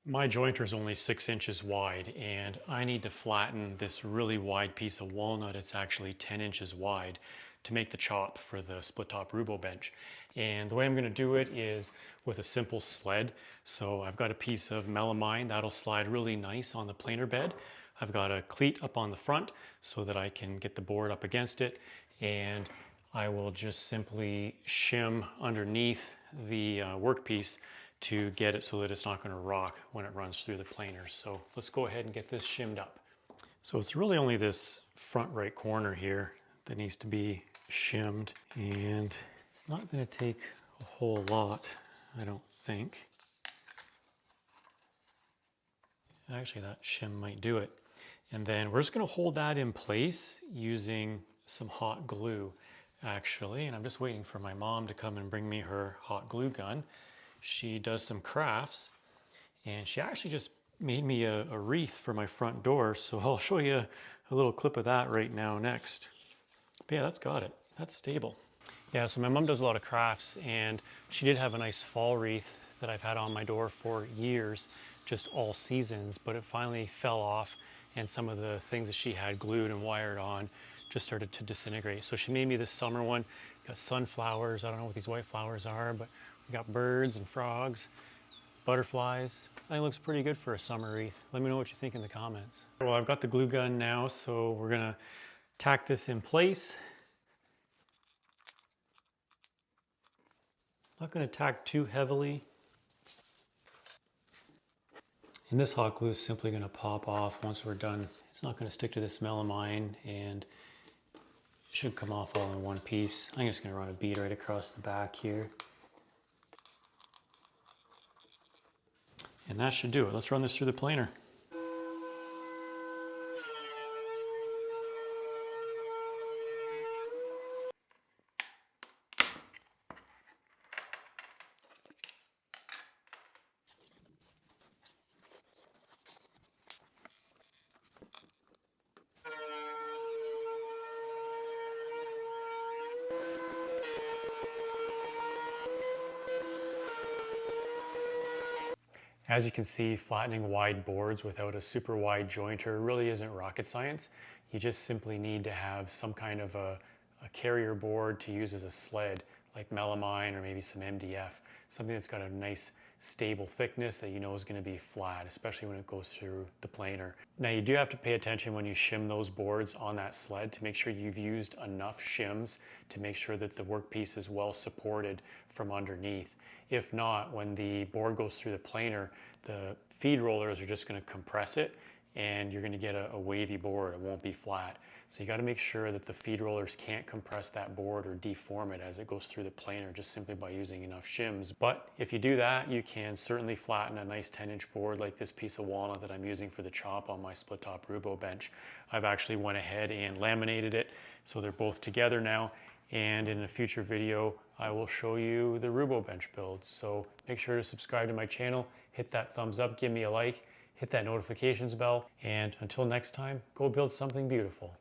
My jointer is only 6 inches wide and I need to flatten this really wide piece of walnut. It's actually 10 inches wide to make the chop for the split top Rubo bench. And the way I'm going to do it is with a simple sled. So I've got a piece of melamine that'll slide really nice on the planer bed. I've got a cleat up on the front so that I can get the board up against it, and I will just simply shim underneath the workpiece to get it so that it's not going to rock when it runs through the planer. So let's go ahead and get this shimmed up. So it's really only this front right corner here that needs to be shimmed, and it's not going to take a whole lot, I don't think. Actually, that shim might do it. And then we're just going to hold that in place using some hot glue, actually. And I'm just waiting for my mom to come and bring me her hot glue gun. She does some crafts, and she actually just made me a wreath for my front door. So I'll show you a little clip of that right now next. But yeah, that's got it. That's stable. Yeah, so my mom does a lot of crafts, and she did have a nice fall wreath that I've had on my door for years, just all seasons, but it finally fell off, and some of the things that she had glued and wired on just started to disintegrate. So she made me this summer one. Got sunflowers. I don't know what these white flowers are, but we got birds and frogs, butterflies. I think it looks pretty good for a summer wreath. Let me know what you think in the comments. Well, I've got the glue gun now, so we're gonna tack this in place. Not gonna tack too heavily. And this hot glue is simply gonna pop off once we're done. It's not gonna stick to this melamine, and it should come off all in one piece. I'm just gonna run a bead right across the back here. And that should do it. Let's run this through the planer. As you can see, flattening wide boards without a super wide jointer really isn't rocket science. You just simply need to have some kind of a carrier board to use as a sled, like melamine or maybe some MDF, something that's got a nice stable thickness that you know is going to be flat, especially when it goes through the planer. Now you do have to pay attention when you shim those boards on that sled to make sure you've used enough shims to make sure that the workpiece is well supported from underneath. If not, when the board goes through the planer, the feed rollers are just going to compress it, and you're going to get a wavy board. It won't be flat. So you got to make sure that the feed rollers can't compress that board or deform it as it goes through the planer just simply by using enough shims. But if you do that, you can certainly flatten a nice 10-inch board like this piece of walnut that I'm using for the chop on my split top Rubo bench. I've actually went ahead and laminated it so they're both together now. And in a future video, I will show you the Rubo bench build. So make sure to subscribe to my channel, hit that thumbs up, give me a like, hit that notifications bell, and until next time, go build something beautiful.